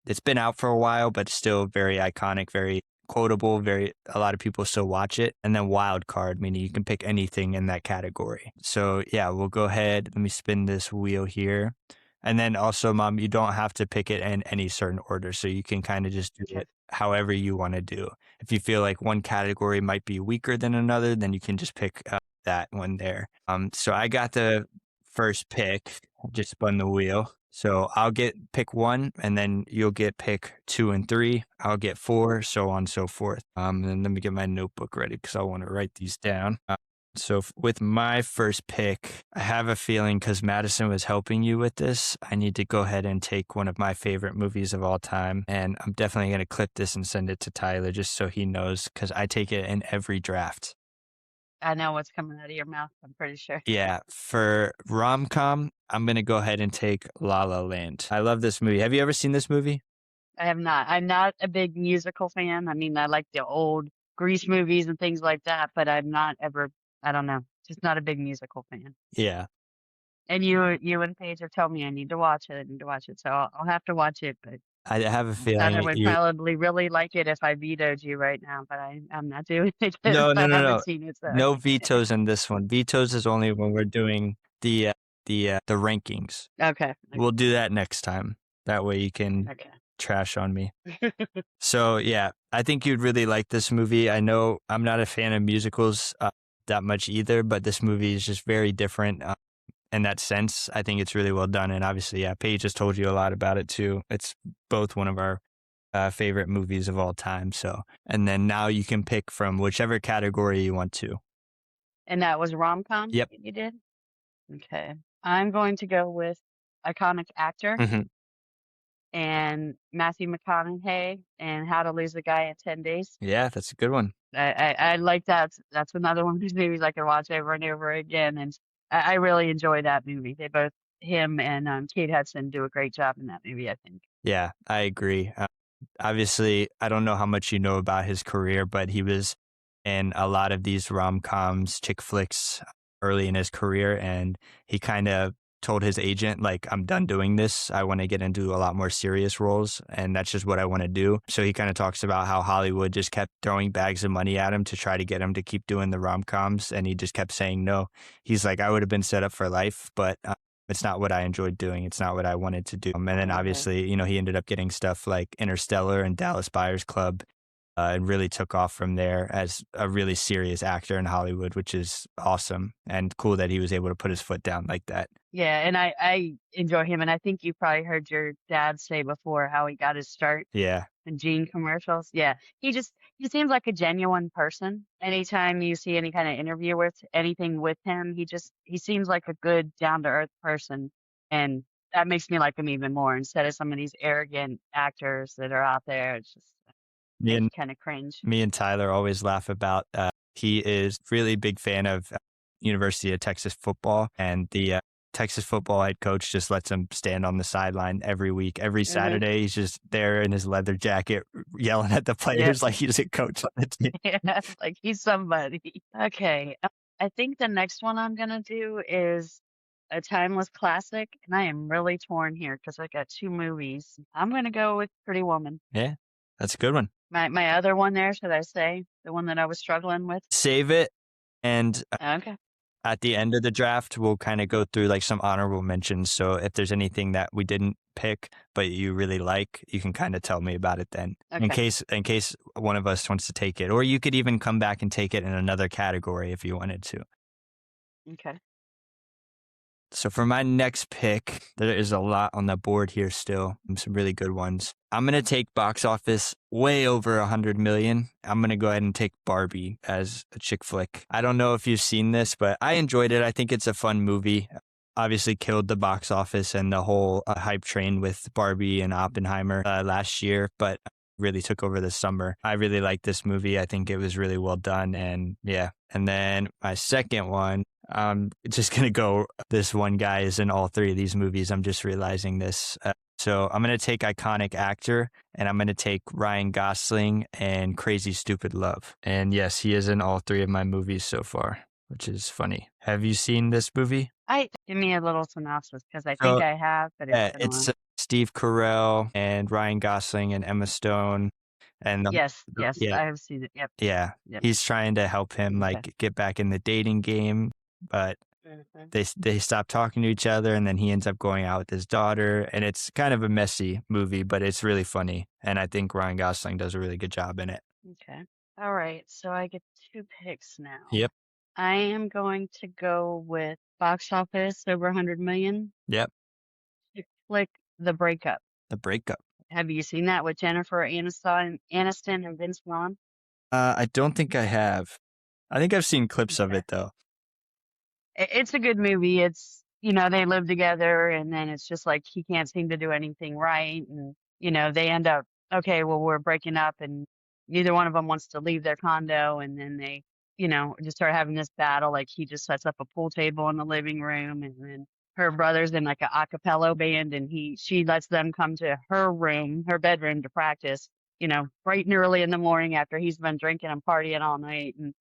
it's been out for a while, but still very iconic, very quotable, a lot of people still watch it. And then wild card, meaning you can pick anything in that category. So yeah, we'll go ahead. Let me spin this wheel here. And then also, Mom, you don't have to pick it in any certain order. So you can kind of just do Okay. it however you want to do. If you feel like one category might be weaker than another, then you can just pick that one there. So I got the first pick. I just spun the wheel. So I'll pick 1, and then you'll get pick 2 and 3. I'll get 4, so on and so forth. And then let me get my notebook ready because I want to write these down. So with my first pick, I have a feeling because Madison was helping you with this, I need to go ahead and take one of my favorite movies of all time. And I'm definitely going to clip this and send it to Tyler just so he knows, because I take it in every draft. I know what's coming out of your mouth, I'm pretty sure. Yeah, for rom-com, I'm going to go ahead and take La La Land. I love this movie. Have you ever seen this movie? I have not. I'm not a big musical fan. I mean, I like the old Grease movies and things like that, but I'm not ever, I don't know, just not a big musical fan. Yeah. And you and Paige have told me I need to watch it. I need to watch it. So I'll have to watch it, but I have a Tyler feeling would you. probably really like it if I vetoed you right now, but I'm not doing it because No, no, I no, haven't no. seen it. So No vetoes in this one. Vetoes is only when we're doing the rankings. okay, We'll do that next time. That way you can okay. trash on me. So yeah, I think you'd really like this movie. I know I'm not a fan of musicals that much either, but this movie is just very different in that sense. I think it's really well done. And obviously, yeah, Paige has told you a lot about it too. It's both one of our favorite movies of all time. So, and then now you can pick from whichever category you want to. And that was rom-com Yep. that you did? Okay. I'm going to go with iconic actor Mhm. and Matthew McConaughey and How to Lose a Guy in 10 Days. Yeah, that's a good one. I like that. That's another one of these movies I can watch over and over again. And I really enjoy that movie. They both, him and Kate Hudson, do a great job in that movie, I think. Yeah, I agree. Obviously, I don't know how much you know about his career, but he was in a lot of these rom-coms, chick flicks early in his career. And he kind of told his agent, like, I'm done doing this. I want to get into a lot more serious roles. And that's just what I want to do. So he kind of talks about how Hollywood just kept throwing bags of money at him to try to get him to keep doing the rom-coms. And he just kept saying no. He's like, I would have been set up for life, but it's not what I enjoyed doing. It's not what I wanted to do. And then Okay. obviously, he ended up getting stuff like Interstellar and Dallas Buyers Club. And really took off from there as a really serious actor in Hollywood, which is awesome and cool that he was able to put his foot down like that. Yeah, and I enjoy him. And I think you probably heard your dad say before how he got his start Yeah. in Gene commercials. Yeah, he seems like a genuine person. Anytime you see any kind of interview with anything with him, he seems like a good, down to earth person, and that makes me like him even more instead of some of these arrogant actors that are out there. It's just Me makes and you kind of cringe. me and Tyler always laugh about he is really big fan of University of Texas football, and the Texas football head coach just lets him stand on the sideline every week. Every Saturday, he's just there in his leather jacket yelling at the players like he's a coach on the team. Yeah, like he's somebody. Okay, I think the next one I'm gonna do is a timeless classic, and I am really torn here because I got two movies. I'm gonna go with Pretty Woman. Yeah, that's a good one. My other one there, should I say? The one that I was struggling with? Save it, and Okay. at the end of the draft, we'll kind of go through like some honorable mentions. So if there's anything that we didn't pick but you really like, you can kind of tell me about it then. Okay. In case one of us wants to take it, or you could even come back and take it in another category if you wanted to. Okay. So for my next pick, there is a lot on the board here still, and some really good ones. I'm going to take box office way over 100 million. I'm going to go ahead and take Barbie as a chick flick. I don't know if you've seen this, but I enjoyed it. I think it's a fun movie. Obviously killed the box office and the whole hype train with Barbie and Oppenheimer last year, but really took over this summer. I really liked this movie. I think it was really well done. And yeah. And then my second one, I'm just going to go, this one guy is in all three of these movies. I'm just realizing this. So I'm going to take iconic actor and I'm going to take Ryan Gosling and Crazy Stupid Love. And yes, he is in all three of my movies so far, which is funny. Have you seen this movie? Give me a little synopsis because I think So I have, but it's been a it's while. Steve Carell and Ryan Gosling and Emma Stone. And Yes, yes, yeah, I have seen it. Yep, yeah. yep. He's trying to help him Okay. like get back in the dating game, but Mhm. they stop talking to each other and then he ends up going out with his daughter and it's kind of a messy movie, but it's really funny. And I think Ryan Gosling does a really good job in it. Okay. All right. So I get two picks now. Yep. I am going to go with box office over 100 million. Yep. Flick The Breakup. The Breakup. Have you seen that with Jennifer Aniston and Vince Vaughn? I don't think I have. I think I've seen clips of Okay. it though. It's a good movie. It's, they live together and then it's just like he can't seem to do anything right. And, they end up, okay, well, we're breaking up and neither one of them wants to leave their condo. And then they, just start having this battle. Like he just sets up a pool table in the living room and then her brother's in like a cappella band and she lets them come to her bedroom to practice, bright and early in the morning after he's been drinking and partying all night. And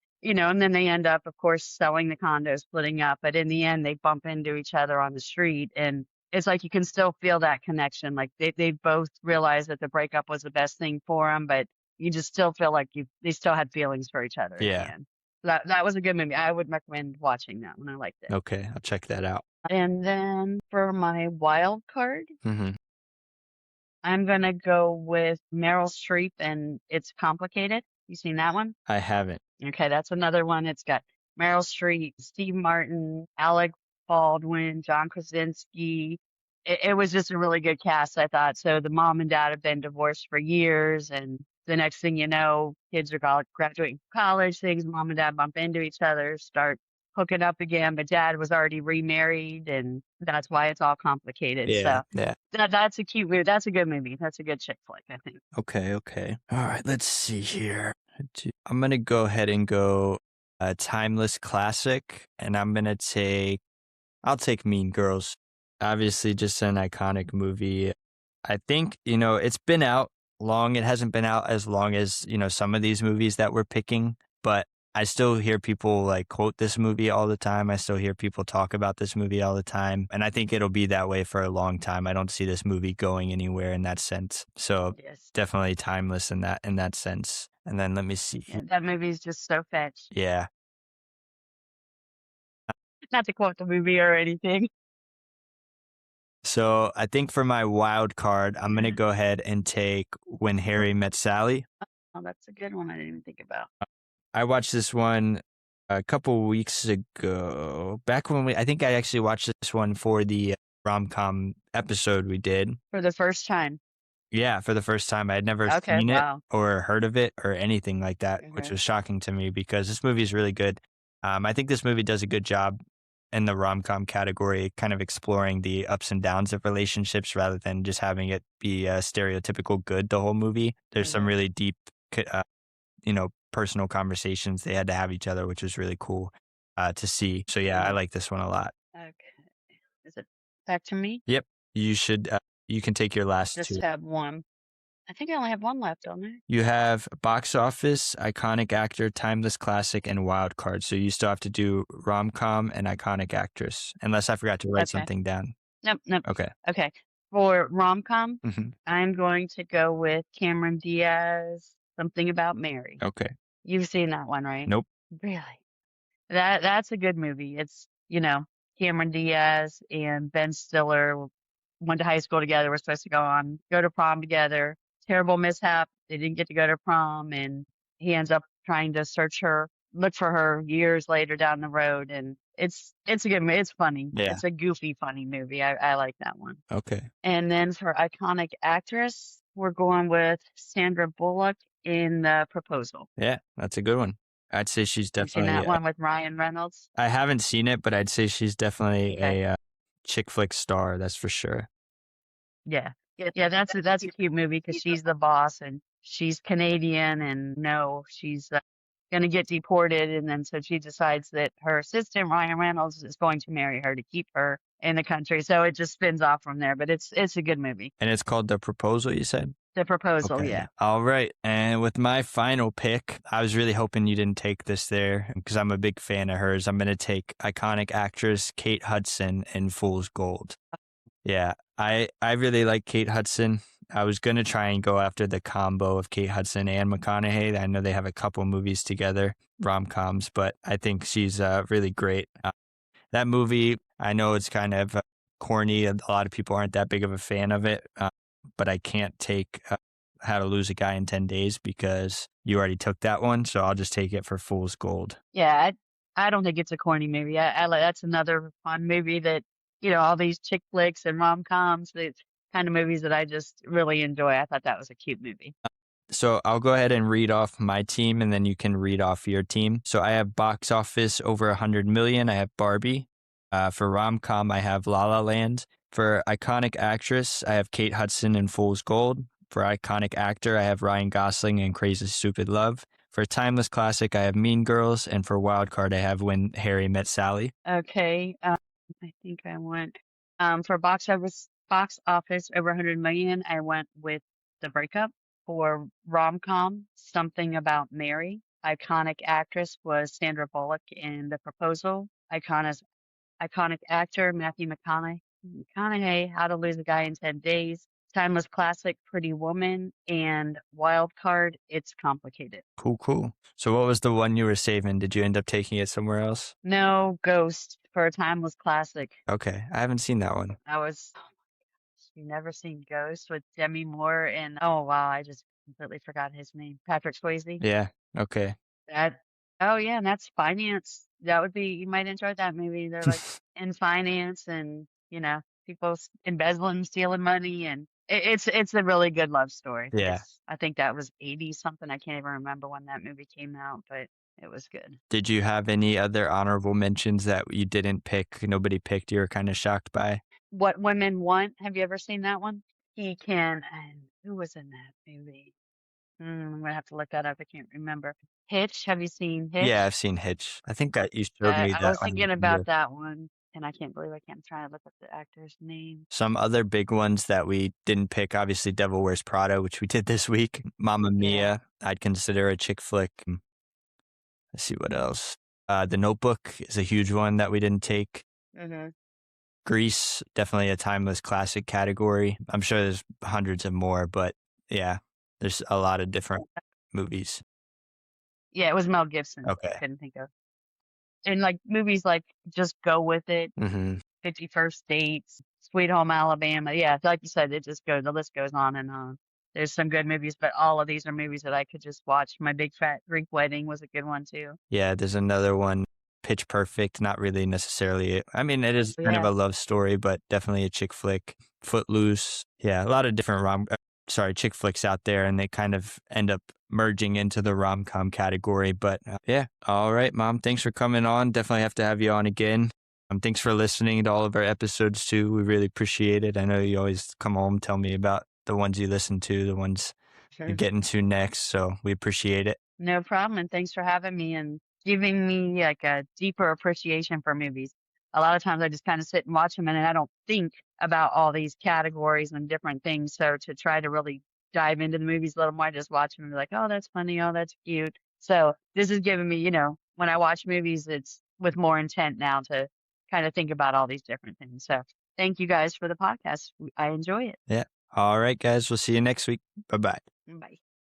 then they end up, of course, selling the condo, splitting up. But in the end, they bump into each other on the street. And it's like you can still feel that connection. Like they both realize that the breakup was the best thing for them, but you just still feel like they still had feelings for each other in the Yeah. end. That was a good movie. I would recommend watching that one. I liked it. Okay. I'll check that out. And then for my wild card, Hmm. I'm going to go with Meryl Streep and It's Complicated. You seen that one? I haven't. Okay, that's another one. It's got Meryl Streep, Steve Martin, Alec Baldwin, John Krasinski. It was just a really good cast, I thought. So the mom and dad have been divorced for years, and the next thing you know, kids are graduating from college. Things mom and dad bump into each other, start hooking up again. But dad was already remarried, and that's why it's all complicated. Yeah. So Yeah. that's a cute movie. That's a good movie. That's a good chick flick, I think. Okay. Okay. All right. Let's see here. I'm going to go ahead and go a timeless classic and I'll take Mean Girls. Obviously, just an iconic movie. I think, it's been out long. It hasn't been out as long as, some of these movies that we're picking, but I still hear people like quote this movie all the time. I still hear people talk about this movie all the time. And I think it'll be that way for a long time. I don't see this movie going anywhere in that sense. So Yes. definitely timeless in that sense. And then let me see. Yeah, that movie's just so fetch. Yeah. Not to quote the movie or anything. So I think for my wild card, I'm going to go ahead and take When Harry Met Sally. Oh, that's a good one I didn't even think about. I watched this one a couple weeks ago. Back when I think I actually watched this one for the rom-com episode we did. For the first time. Yeah, for the first time. I had never Okay, seen it wow. or heard of it or anything like that, which Okay. was shocking to me because this movie is really good. I think this movie does a good job in the rom-com category, kind of exploring the ups and downs of relationships rather than just having it be stereotypical good the whole movie. There's some really deep, personal conversations they had to have each other, which was really cool to see. So yeah, I like this one a lot. Okay. Is it back to me? Yep. You should, you can take your last two. Just have one. I think I only have one left on there. You have box office, iconic actor, timeless classic, and wild card. So you still have to do rom-com and iconic actress, unless I forgot to write Okay. something down. Nope. Okay. Okay. For rom-com, Hmm. I'm going to go with Cameron Diaz, Something About Mary. Okay. You've seen that one, right? Nope. Really? That's a good movie. It's, Cameron Diaz and Ben Stiller went to high school together. We're supposed to go to prom together. Terrible mishap. They didn't get to go to prom, and he ends up trying to look for her years later down the road. And it's a good movie. It's funny. Yeah. It's a goofy, funny movie. I like that one. Okay. And then for iconic actress, we're going with Sandra Bullock in The Proposal. Yeah, that's a good one. I'd say she's You seen definitely. that one with Ryan Reynolds? I haven't seen it, but I'd say she's definitely Okay. a chick flick star. That's for sure. Yeah. Yeah, that's a cute movie because she's the boss and she's Canadian and no, she's going to get deported. And then so she decides that her assistant, Ryan Reynolds, is going to marry her to keep her in the country. So it just spins off from there. But it's a good movie. And it's called The Proposal, you said? The Proposal, Okay. yeah. All right. And with my final pick, I was really hoping you didn't take this there because I'm a big fan of hers. I'm going to take iconic actress Kate Hudson in Fool's Gold. Yeah, I really like Kate Hudson. I was going to try and go after the combo of Kate Hudson and McConaughey. I know they have a couple movies together, rom-coms, but I think she's really great. That movie, I know it's kind of corny. A lot of people aren't that big of a fan of it, but I can't take How to Lose a Guy in 10 Days because you already took that one, so I'll just take it for Fool's Gold. Yeah, I don't think it's a corny movie. I like that's another fun movie that, all these chick flicks and rom-coms, it's kind of movies that I just really enjoy. I thought that was a cute movie. So I'll go ahead and read off my team and then you can read off your team. So I have box office over 100 million. I have Barbie. For rom-com, I have La La Land. For iconic actress, I have Kate Hudson in Fool's Gold. For iconic actor, I have Ryan Gosling in Crazy Stupid Love. For timeless classic, I have Mean Girls. And for wild card, I have When Harry Met Sally. Okay, I think I went for box office over 100 million. I went with The Breakup. For rom-com, Something About Mary. Iconic actress was Sandra Bullock in The Proposal. Iconic actor Matthew McConaughey, How to Lose a Guy in 10 Days. Timeless classic, Pretty Woman, and wild card, It's Complicated. Cool. So what was the one you were saving? Did you end up taking it somewhere else? No, Ghost for a timeless classic. Okay, I haven't seen that one. You never seen Ghost with Demi Moore and oh wow, I just completely forgot his name. Patrick Swayze. Yeah, okay. Oh yeah, and that's finance. That would be you might enjoy that movie. They're like in finance and people embezzling, stealing money, and it's a really good love story. Yeah. I think that was 80 something. I can't even remember when that movie came out, but it was good. Did you have any other honorable mentions that you didn't pick, nobody picked, you were kind of shocked by? What Women Want. Have you ever seen that one? And who was in that movie? I'm gonna have to look that up. I can't remember. Hitch. Have you seen Hitch? Yeah, I've seen Hitch. I think that you showed me that I was on thinking the about that one, and I can't believe I can't try to look up the actor's name. Some other big ones that we didn't pick, obviously Devil Wears Prada, which we did this week. Mamma Mia, I'd consider a chick flick. Let's see what else. The Notebook is a huge one that we didn't take. Mm-hmm. Grease, definitely a timeless classic category. I'm sure there's hundreds of more, but yeah, there's a lot of different movies. Yeah, it was Mel Gibson. Okay. I couldn't think of. And like movies like Just Go With It, Mm-hmm. 51st Dates, Sweet Home Alabama. Yeah, like you said, the list goes on and on. There's some good movies, but all of these are movies that I could just watch. My Big Fat Greek Wedding was a good one too. Yeah, there's another one, Pitch Perfect, not really necessarily. I mean, it is kind of a love story, but definitely a chick flick. Footloose. Yeah, a lot of different chick flicks out there, and they kind of end up merging into the rom-com category. But yeah, all right, Mom, thanks for coming on. Definitely have to have you on again. Thanks for listening to all of our episodes too. We really appreciate it. I know you always come home, tell me about the ones you listen to, the ones you're getting to next. So we appreciate it. No problem. And thanks for having me and giving me like a deeper appreciation for movies. A lot of times I just kind of sit and watch them and I don't think about all these categories and different things. So to try to really dive into the movies a little more, I just watch them and be like, oh, that's funny. Oh, that's cute. So this is giving me, when I watch movies, it's with more intent now to kind of think about all these different things. So thank you guys for the podcast. I enjoy it. Yeah. All right, guys. We'll see you next week. Bye-bye. Bye.